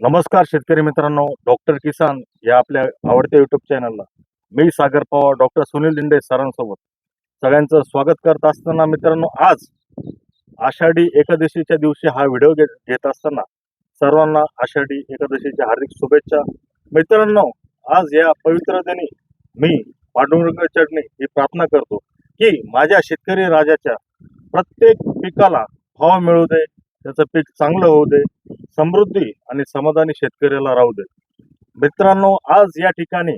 नमस्कार शेतकरी मित्रांनो, डॉक्टर किसान या आपल्या आवडत्या युट्यूब चॅनलला मी सागर पवार डॉक्टर सुनील दिंडे सरांसोबत सगळ्यांचं स्वागत करत असताना मित्रांनो, आज आषाढी एकादशीच्या दिवशी हा व्हिडिओ घेत असताना सर्वांना आषाढी एकादशीच्या हार्दिक शुभेच्छा. मित्रांनो, आज या पवित्र दिनी मी पांडुरंग चरणी ही प्रार्थना करतो की माझ्या शेतकरी राजाच्या प्रत्येक पिकाला भाव मिळू दे, त्याचं पीक चांगलं होऊ दे, समृद्धी आणि समाधानी शेतकऱ्याला राहू दे. मित्रांनो, आज या ठिकाणी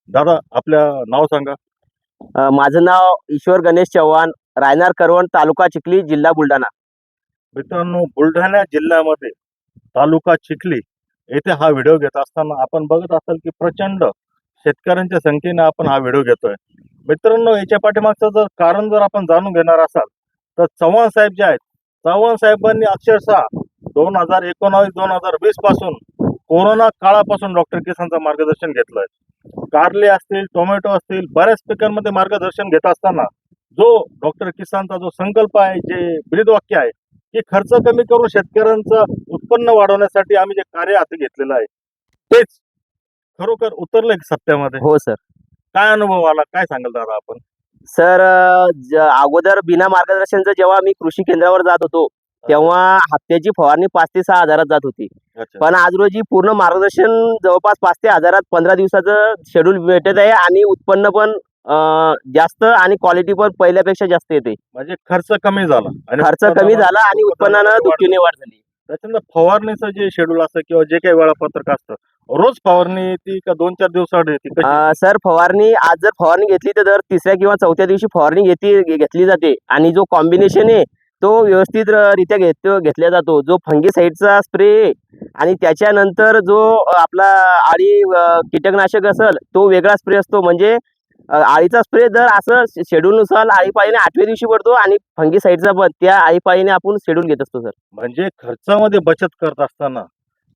दादा आपल्या नाव सांगा. माझं नाव ईश्वर गणेश चव्हाण, रायनार करवण, तालुका चिखली, जिल्हा बुलढाणा. मित्रांनो, बुलढाणा जिल्ह्यामध्ये तालुका चिखली येथे हा व्हिडिओ घेत असताना आपण बघत असाल की प्रचंड शेतकऱ्यांच्या संख्येने आपण हा व्हिडिओ घेतोय. मित्रांनो, याच्या पाठीमागचं जर कारण जर आपण जाणून घेणार असाल तर चव्हाण साहेब जे आहेत, चव्हाण साहेबांनी अक्षरशः 2019-2020 पासून कोरोना काळापासून डॉक्टर किसानचं मार्गदर्शन घेतलंय. कारले असतील, टोमॅटो असतील, बऱ्याच पिकांमध्ये मार्गदर्शन घेत असताना जो डॉक्टर किसानचा जो संकल्प आहे, जे ब्रीदवाक्य आहे की खर्च कमी करून शेतकऱ्यांचं उत्पन्न वाढवण्यासाठी आम्ही जे कार्य हाती घेतलेलं आहे तेच खरोखर उतरलंय सत्यामध्ये. हो सर. काय अनुभव आला, काय सांगाल दादा आपण? सर, अगोदर बिना मार्गदर्शनचं जेव्हा मी कृषी केंद्रावर जात होतो तेव्हा हप्त्याची फवारणी 5 ते 6 हजारात जात होती. अच्छा. पण आज रोजी पूर्ण मार्गदर्शन जवळपास 5 ते 1000 15 दिवसाचं शेड्यूल भेटत आहे आणि उत्पन्न पण जास्त आणि क्वालिटी पण पहिल्यापेक्षा जास्त येते. म्हणजे खर्च कमी झाला आणि खर्च कमी झाला आणि उत्पन्नानं दुपटीने वाढ झाली. त्याच्यानंतर फवारणीचं जे शेड्यूल असतं किंवा जे काही वेळापत्रक असतं, रोज फवारणी येते का 2-4 दिवसाआड येते, कशी? सर, फवारणी आज जर फवारणी घेतली तर दर 3ऱ्या किंवा 4थ्या दिवशी फवारणी घेतली जाते आणि जो कॉम्बिनेशन आहे तो व्यवस्थित रित्या घेतला जातो. जो फंगीसाईडचा स्प्रे आणि त्याच्यानंतर जो आपला आळी कीटकनाशक असेल तो वेगळा स्प्रे असतो. म्हणजे आळीचा स्प्रे दर असं शेड्यूलनुसार आळीपाळीने 8व्या दिवशी पडतो आणि फंगीसाईडचा पण त्या आळीपाळीने आपण शेड्यूल घेत असतो सर. म्हणजे खर्चामध्ये बचत करत असताना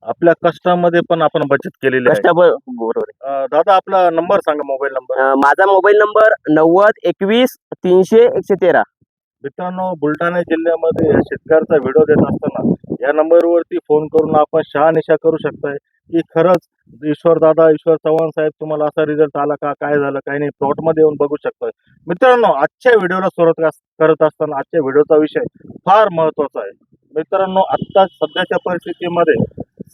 आपल्या कष्टामध्ये पण आपण बचत केलेली आहे. बरोबर आहे. दादा आपला नंबर सांगा, मोबाईल नंबर. माझा मोबाईल नंबर 90 21 300 113. मित्रांनो, बुलढाणा जिल्ह्यामध्ये या शेतकऱ्याचा व्हिडिओ देत असताना या नंबरवरती फोन करून आपण शहानिशा करू शकताय की खरंच ईश्वर चव्हाण साहेब तुम्हाला असा रिझल्ट आला का, काय झालं, काय नाही, प्लॉटमध्ये येऊन बघू शकताय. मित्रांनो, आजच्या व्हिडिओला सुरुवात करत असताना आजच्या व्हिडिओचा विषय फार महत्वाचा आहे. मित्रांनो, आत्ता सध्याच्या परिस्थितीमध्ये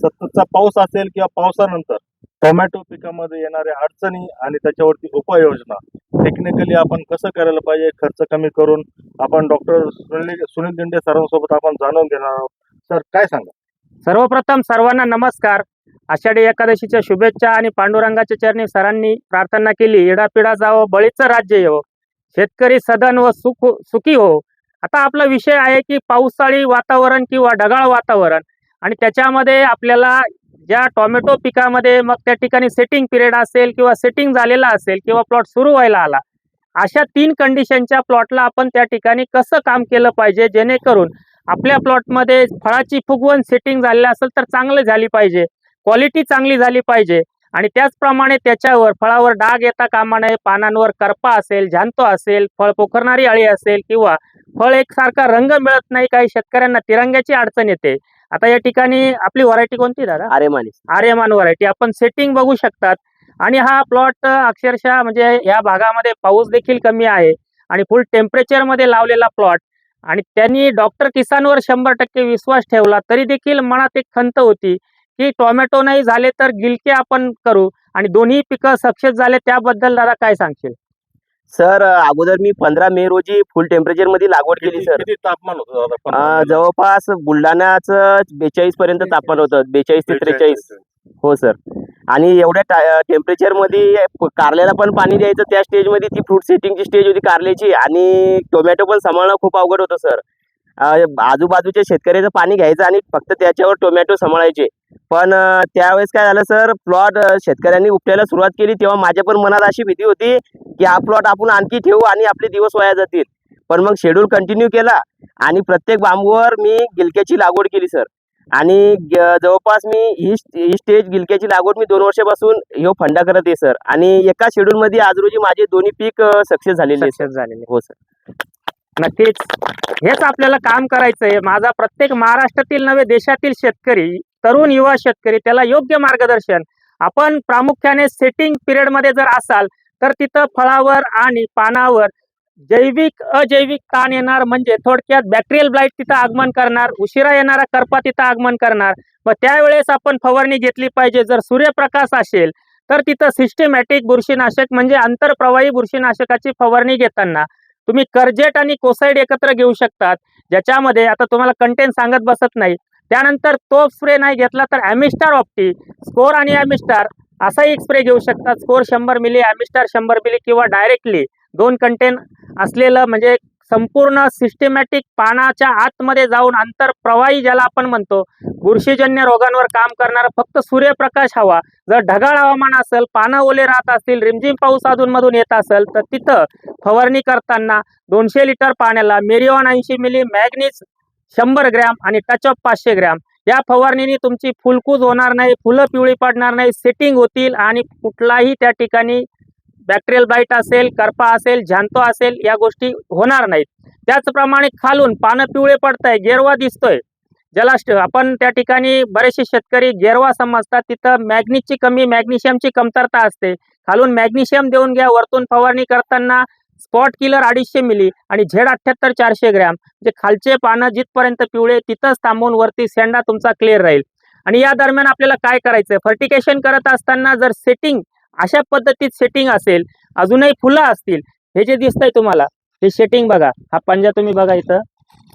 सततचा पाऊस असेल किंवा पावसानंतर टोमॅटो पिकामध्ये येणाऱ्या अडचणी आणि त्याच्यावरती उपाययोजना टेक्निकली आपण कसं करायला पाहिजे खर्च कमी करून, आपण डॉक्टर सुनील दिंडे सरांसोबत आपण जाणून घेणार आहोत. सर, काय सांगा? सर्वप्रथम सर्वांना नमस्कार. आषाढी एकादशीच्या शुभेच्छा आणि पांडुरंगाच्या चरणी सरांनी प्रार्थना केली, येडापिडा जावो, बळीचं राज्य येवो, शेतकरी सदन व सुखी हो. आता आपला विषय आहे की पावसाळी वातावरण किंवा ढगाळ वातावरण आणि त्याच्यामध्ये आपल्याला ज्या टोमॅटो पिकामध्ये मग त्या ठिकाणी सेटिंग पिरियड असेल किंवा सेटिंग झालेला असेल किंवा प्लॉट सुरू व्हायला आला, अशा 3 कंडिशनच्या प्लॉटला आपण त्या ठिकाणी कसं काम केलं पाहिजे जेणेकरून आपल्या प्लॉटमध्ये फळाची फुगवण सेटिंग झालेली असेल तर चांगली झाली पाहिजे, क्वालिटी चांगली झाली पाहिजे आणि त्याचप्रमाणे त्याच्यावर फळावर डाग येता कामा नये, पानांवर करपा असेल, झांतो असेल, फळ पोखरणारी अळी असेल किंवा फळ एकसारखा रंग मिळत नाही, काही शेतकऱ्यांना तिरंग्याची अडचण येते. आता या ठिकाणी आपली व्हरायटी कोणती दादा? आर्यमान व्हरायटी. आपण सेटिंग बघू शकतात आणि हा प्लॉट अक्षरशः म्हणजे या भागामध्ये पाऊस देखील कमी आहे आणि फुल टेम्परेचर मध्ये लावलेला प्लॉट आणि त्यांनी डॉक्टर किसानवर 100% विश्वास ठेवला. तरी देखील मनात एक खंत होती की टोमॅटो नाही झाले तर गिलके आपण करू आणि दोन्ही पिकं सक्सेस झाले. त्याबद्दल दादा काय सांगशील? सर, अगोदर मी 15 मे रोजी फुल टेम्परेचर मध्ये लागवड केली सर. किती तापमान होतं दादा 15 मे ला? जवळपास बुलढाण्याचं 42 पर्यंत तापमान होतं, 42 ते 43. हो सर. आणि एवढ्या टेम्परेचर मध्ये कारल्याला पण पाणी द्यायचं. त्या स्टेज मध्ये ती फ्रूट सेटिंगची स्टेज होती कारल्याची आणि टोमॅटो पण सांभाळणं खूप अवघड होतं सर. आजूबाजूच्या शेतकऱ्याचं पाणी घ्यायचं आणि फक्त त्याच्यावर टोमॅटो सांभाळायचे. पण त्यावेळेस काय झालं सर, प्लॉट शेतकऱ्यांनी उपटायला सुरुवात केली तेव्हा माझ्या पण मनात अशी भीती होती की हा प्लॉट आपण आणखी ठेवू आणि आपले दिवस वाया जातील. पण मग शेड्यूल कंटिन्यू केला आणि प्रत्येक बांबूवर मी गिलक्याची लागवड केली सर. आणि जवळपास मी ही स्टेज गिलक्याची लागवड मी 2 वर्षापासून ह्यो फंडा करत आहे सर. आणि एका शेड्यूल मध्ये आज रोजी माझे दोन्ही पीक सक्सेस झालेले. हो सर. नक्कीच हेच आपल्याला काम करायचं आहे. माझा प्रत्येक महाराष्ट्रातील नव्हे देशातील शेतकरी तरुण युवा शेतकरी त्याला योग्य मार्गदर्शन आपण प्रामुख्याने सेटिंग पिरियड मध्ये जर असाल तर तिथं फळावर आणि पानावर जैविक अजैविक ताण येणार, म्हणजे थोडक्यात बॅक्टेरियल ब्लाइट तिथं आगमन करणार, उशिरा येणारा करपा तिथं आगमन करणार व त्यावेळेस आपण फवारणी घेतली पाहिजे. जर सूर्यप्रकाश असेल तर तिथं सिस्टमॅटिक बुरशीनाशक म्हणजे आंतरप्रवाही बुरशीनाशकाची फवारणी घेताना तुम्ही करजेट आणि कोसाईड एकत्र घेऊ शकतात, ज्याच्यामध्ये आता तुम्हाला कंटेंट सांगत बसत नाही. त्यानंतर तो स्प्रे नाही घेतला तर ॲमिस्टार ऑप्टी, स्कोर आणि ॲमिस्टार असा एक स्प्रे घेऊ शकतात. स्कोर 100 मिली, ॲमिस्टार 100 मिली किंवा डायरेक्टली 2 कंटेन असलेलं म्हणजे संपूर्ण सिस्टमॅटिक पानाच्या आतमध्ये जाऊन आंतरप्रवाही ज्याला आपण म्हणतो बुरशीजन्य रोगांवर काम करणारा फक्त सूर्यप्रकाश हवा. जर ढगाळ हवामान असेल, पानं ओले राहत असतील, रिमझिम पाऊस अधूनमधून येत असेल तर तिथं फवारणी करताना 200 लिटर पाण्याला मेरिओन 80 मिली, मॅग्नीज 100 ग्रॅम आणि टच ऑफ 500 ग्रॅम या फवारणीने तुमची फुलकूज होणार नाही, फुलं पिवळी पडणार नाही, सेटिंग होतील आणि कुठलाही त्या ठिकाणी बॅक्टेरियल ब्लाइट असेल, करपा असेल, झांतो असेल या गोष्टी होणार नाहीत. त्याचप्रमाणे खालून पानं पिवळे पडताय, गेरवा दिसतोय, ज्याला आपण त्या ठिकाणी बरेचसे शेतकरी गेरवा समजतात, तिथं मॅग्नीजची कमी, मॅग्नेशियमची कमतरता असते. खालून मॅग्नेशियम देऊन घ्या. वरतून फवारणी करताना स्पॉट किलर 250 मिली आणि Z78 400 ग्रॅम, म्हणजे खालचे पानं जिथपर्यंत पिवळे तिथंच थांबून वरती शेंडा तुमचा क्लिअर राहील. आणि या दरम्यान आपल्याला काय करायचं, फर्टिकेशन करत असताना जर सेटिंग अशा पद्धतीत सेटिंग असेल, अजूनही फुलं असतील, हे जे दिसतंय तुम्हाला हे सेटिंग बघा, हा पंजा तुम्ही बघा इथं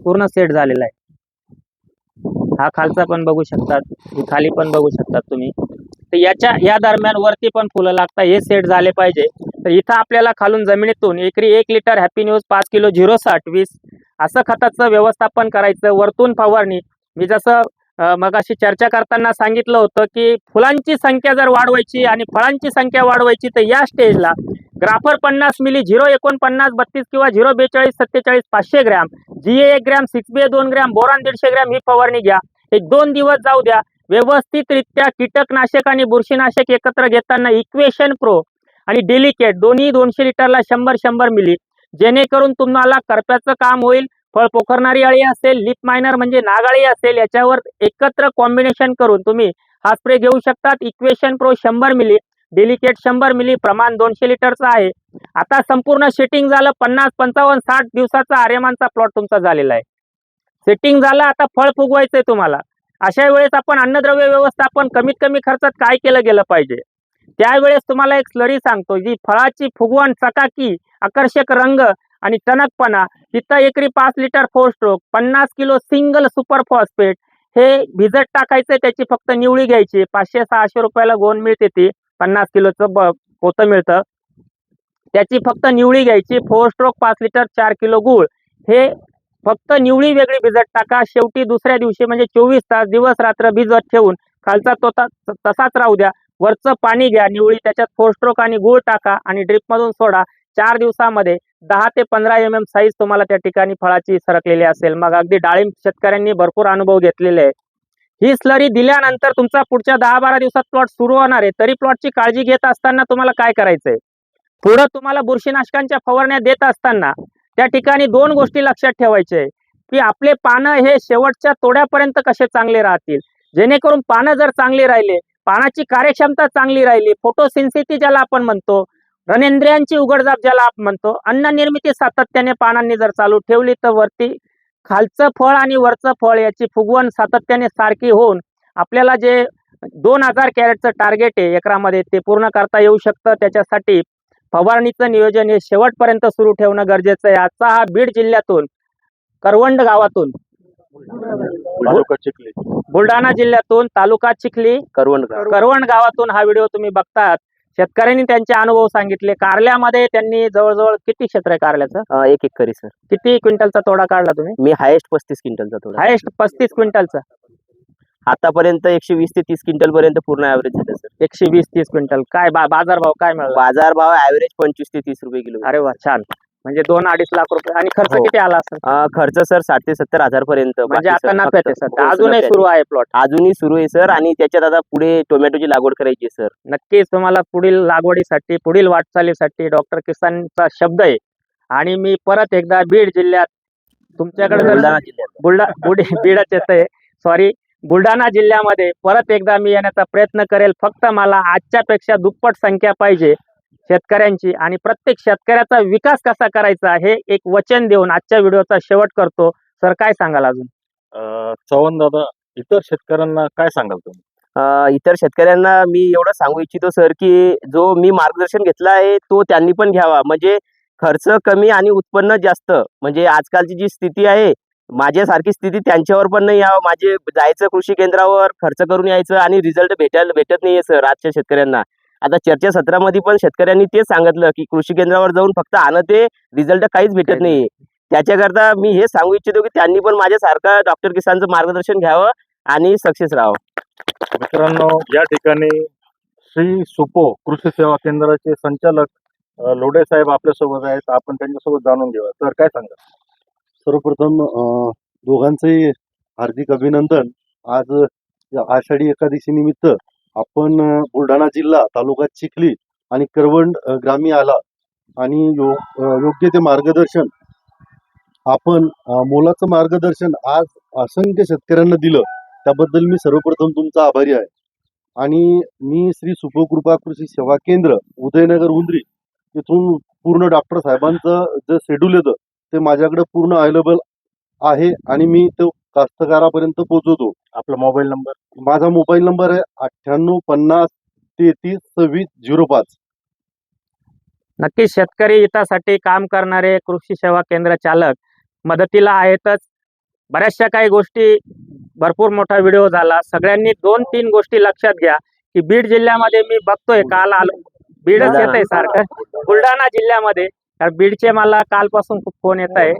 पूर्ण सेट झालेला आहे. हा खालचा पण बघू शकतात, ही खाली पण बघू शकतात तुम्ही. तर या दरम्यान वरती पण फुलं लागतात, हे सेट झाले पाहिजे. तर इथं आपल्याला खालून जमिनीतून एकरी 1 लिटर हॅपी न्यूज 5 किलो 060-20 असं खताचं व्यवस्थापन करायचं. वरतून फवारणी मी जसं मगाशी चर्चा करताना सांगितलं होतं की फुलांची संख्या जर वाढवायची आणि फळांची संख्या वाढवायची तर या स्टेजला ग्राफर 50 मिली, 049 32 किंवा 042 47 500 gram, GA 1 gram, 6BA 2 gram, boron 150 gram ही फवारणी घ्या. एक 2 दिवस जाऊ द्या. व्यवस्थितरित्या कीटकनाशक आणि बुरशीनाशक एकत्र घेताना इक्वेशन प्रो आणि डेलिकेट दोन्ही 200 लिटरला 100 मिली, जेणेकरून तुम्हाला करप्याचं काम होईल. फळ पोखरणारी अळी असेल, लिप मायनर म्हणजे नागाळी असेल, याच्यावर एकत्र कॉम्बिनेशन करून तुम्ही हा स्प्रे घेऊ शकतात. इक्वेशन प्रो 100 मिली, डेलिकेट 100 मिली, प्रमाण 200 लिटरचं आहे. आता संपूर्ण सेटिंग झालं. 50 55 60 दिवसाचा आर्यमानचा प्लॉट तुमचा झालेला आहे. सेटिंग झालं, आता फळ फुगवायचंय तुम्हाला. अशा वेळेस आपण अन्नद्रव्य व्यवस्थापन कमीत कमी खर्चात काय केलं गेलं पाहिजे, त्यावेळेस तुम्हाला एक स्लरी सांगतो, जी फळाची फुगवण, चकाकी, आकर्षक रंग आणि टणकपणा, तिथं एकरी 5 litre 4 stroke, 50 kilo single super phosphate हे भिजत टाकायचं. त्याची फक्त निवळी घ्यायची. 500-600 रुपयाला गोण मिळते, ती 50 किलोचं पोतं मिळतं. त्याची फक्त निवळी घ्यायची. 4 स्ट्रोक 5 लिटर 4 किलो गूळ, हे फक्त निवळी वेगळी भिजत टाका. शेवटी दुसऱ्या दिवशी म्हणजे 24 तास दिवस रात्र भिजत ठेवून खालचा तोता तसाच राहू द्या. वरचं पाणी घ्या, निवळी, त्याच्यात 4 स्ट्रोक आणि गूळ टाका आणि ड्रिपमधून सोडा. 4 दिवसामध्ये 10 ते 15 mm साईज तुम्हाला त्या ठिकाणी फळाची सरकलेली असेल. मग अगदी डाळिंब शेतकऱ्यांनी भरपूर अनुभव घेतलेले आहे. ही स्लरी दिल्यानंतर तुमचा पुढच्या 10-12 दिवसात प्लॉट सुरू होणार आहे. तरी प्लॉटची काळजी घेत असताना तुम्हाला काय करायचंय, पुढं तुम्हाला बुरशीनाशकांच्या फवारण्या देत असताना त्या ठिकाणी 2 गोष्टी लक्षात ठेवायच्या आहे की आपले पानं हे शेवटच्या तोड्यापर्यंत कसे चांगले राहतील. जेणेकरून पानं जर चांगली राहिले, पानाची कार्यक्षमता चांगली राहिली, फोटोसिन्थिसिस ज्याला आपण म्हणतो, रनेंद्रियांची उघडझाप ज्याला आपण म्हणतो, अन्न निर्मिती सातत्याने पानांनी जर चालू ठेवली तर वरती खालचं फळ आणि वरचं फळ याची फुगवण सातत्याने सारखी होऊन आपल्याला जे 2000 कॅरेटचं टार्गेट आहे एकरामध्ये ते पूर्ण करता येऊ शकतं. त्याच्यासाठी फवारणीचं नियोजन हे शेवटपर्यंत सुरू ठेवणं गरजेचं आहे. आजचा हा बीड जिल्ह्यातून करवंड गावातून, तालुका चिखली, बुलढाणा जिल्ह्यातून तालुका चिखली करवंड गावातून हा व्हिडिओ तुम्ही बघतात. शेतकऱ्यांनी त्यांचे अनुभव सांगितले. कारल्यामध्ये त्यांनी जवळजवळ किती क्षेत्र आहे कारल्याचं? 1 एकरी सर. किती क्विंटलचा तोडा काढला तुम्ही? मी हायेस्ट 35 क्विंटलचा तोडा. हायेस्ट 35 क्विंटलचा. आतापर्यंत 120 ते 30 क्विंटल पर्यंत पूर्ण ऍव्हरेज झालं सर. 120-30 क्विंटल. काय बाजार भाव काय मिळाला? बाजार भाव ऍव्हरेज 25 ते 30 रुपये किलो. अरे वा, छान. म्हणजे 2-2.5 लाख रुपये. आणि खर्च हो. किती आला असेल? खर्च सर 60 ते 70 हजार पर्यंत. म्हणजे आता नफ्यात आहे सध्या. अजूनही सुरू आहे प्लॉट? अजूनही सुरू आहे सर. आणि त्याच्यात आता पुढे टोमॅटोची लागवड करायची सर. नक्कीच तुम्हाला पुढील लागवडीसाठी, पुढील वाटचालीसाठी डॉक्टर किसानचा शब्द आहे. आणि मी परत एकदा बीड जिल्ह्यात तुमच्याकडे बुलढाणा जिल्ह्यात बीडच येत आहे, सॉरी, बुलढाणा जिल्ह्यामध्ये परत एकदा मी येण्याचा प्रयत्न करेल. फक्त मला आजच्यापेक्षा दुप्पट संख्या पाहिजे शेतकऱ्यांची, आणि प्रत्येक शेतकऱ्याचा विकास कसा करायचा हे एक वचन देऊन आजच्या व्हिडिओचा शेवट करतो. सर, काय सांगाल अजून? चव्हाण दादा, इतर शेतकऱ्यांना काय सांगाल तुम्ही? इतर शेतकऱ्यांना मी एवढं सांगू इच्छितो सर, की जो मी मार्गदर्शन घेतलं आहे तो त्यांनी पण घ्यावा. म्हणजे खर्च कमी आणि उत्पन्न जास्त. म्हणजे आजकालची जी स्थिती आहे, माझ्यासारखी स्थिती त्यांच्यावर पण नाही यावं. माझे जायचं कृषी केंद्रावर, खर्च करून यायचं आणि रिझल्ट भेटत नाहीये सर आजच्या शेतकऱ्यांना. आता चर्चासत्रामध्ये पण शेतकऱ्यांनी तेच सांगितलं, की कृषी केंद्रावर जाऊन फक्त आणते, रिझल्ट काहीच भेटत नाही. त्याच्याकरता मी हे सांगू इच्छितो, की त्यांनी पण माझ्यासारखं डॉक्टर किसानचं मार्गदर्शन घ्यावं आणि सक्सेस राहावं. मित्रांनो, या ठिकाणी श्री सुपो कृषी सेवा केंद्राचे संचालक लोढे साहेब आपल्यासोबत आहेत. आपण त्यांच्यासोबत जाणून घेऊया. तर काय सांगा? सर्वप्रथम दोघांचंही हार्दिक अभिनंदन. आज या आषाढी एकादशी निमित्त आपण बुलढाणा जिल्हा, तालुका चिखली आणि करवंड ग्रामी आला आणि योग्य ते मार्गदर्शन आपण मोलाचं मार्गदर्शन आज असंख्य शेतकऱ्यांना दिलं. त्याबद्दल मी सर्वप्रथम तुमचा आभारी आहे. आणि मी श्री सुपोकृपा कृषी सेवा केंद्र उदयनगर उंद्री इथून पूर्ण डॉक्टर साहेबांचं जे शेड्यूल येतं ते माझ्याकडे पूर्ण अवेलेबल आहे आणि मी तो कास्तकारापर्यंत पोहोचवतो. आपला मोबाईल नंबर? माझा मोबाईल नंबर आहे 9850332605. नक्कीच शेतकरी हितासाठी काम करणारे कृषी सेवा केंद्र चालक मदतीला आहेतच. बऱ्याचशा काही गोष्टी, भरपूर मोठा व्हिडिओ झाला. सगळ्यांनी 2-3 गोष्टी लक्षात घ्या, की बीड जिल्ह्यामध्ये मी बघतोय, काल आलो, बीडच येत आहे सारखं बुलढाणा जिल्ह्यामध्ये, कारण बीडचे मला कालपासून खूप फोन येत आहे.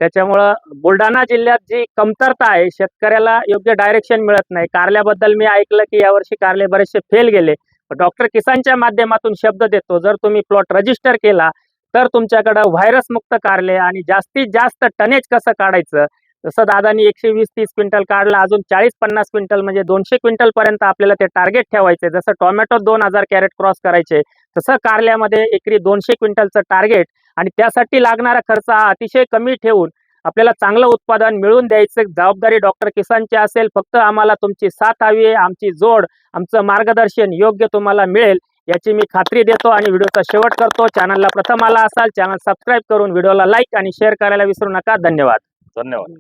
त्याच्यामुळं बुलढाणा जिल्ह्यात जी कमतरता आहे, शेतकऱ्याला योग्य डायरेक्शन मिळत नाही. कारल्याबद्दल मी ऐकलं की यावर्षी कारले बरेचसे फेल गेले. डॉक्टर किसानच्या माध्यमातून शब्द देतो, जर तुम्ही प्लॉट रजिस्टर केला तर तुमच्याकडं व्हायरस मुक्त कारले आणि जास्तीत जास्त टनेज कसं काढायचं, जसं दादानी 120-30 क्विंटल काढला, अजून 40-50 क्विंटल म्हणजे 200 क्विंटल पर्यंत आपल्याला ते टार्गेट ठेवायचे. जसं टोमॅटो 2000 कॅरेट क्रॉस करायचे, तसं कारल्यामध्ये एकरी 200 क्विंटलचं टार्गेट, आणि त्यासाठी लागणारा खर्च हा अतिशय कमी ठेवून आपल्याला चांगलं उत्पादन मिळवून द्यायचं जबाबदारी डॉक्टर किसानची असेल. फक्त आम्हाला तुमची साथ हवी आहे, आमची जोड, आमचं मार्गदर्शन योग्य तुम्हाला मिळेल याची मी खात्री देतो आणि व्हिडिओचा शेवट करतो. चॅनलला प्रथम आला असाल, चॅनल सबस्क्राईब करून व्हिडिओला लाईक आणि शेअर करायला विसरू नका. धन्यवाद. धन्यवाद.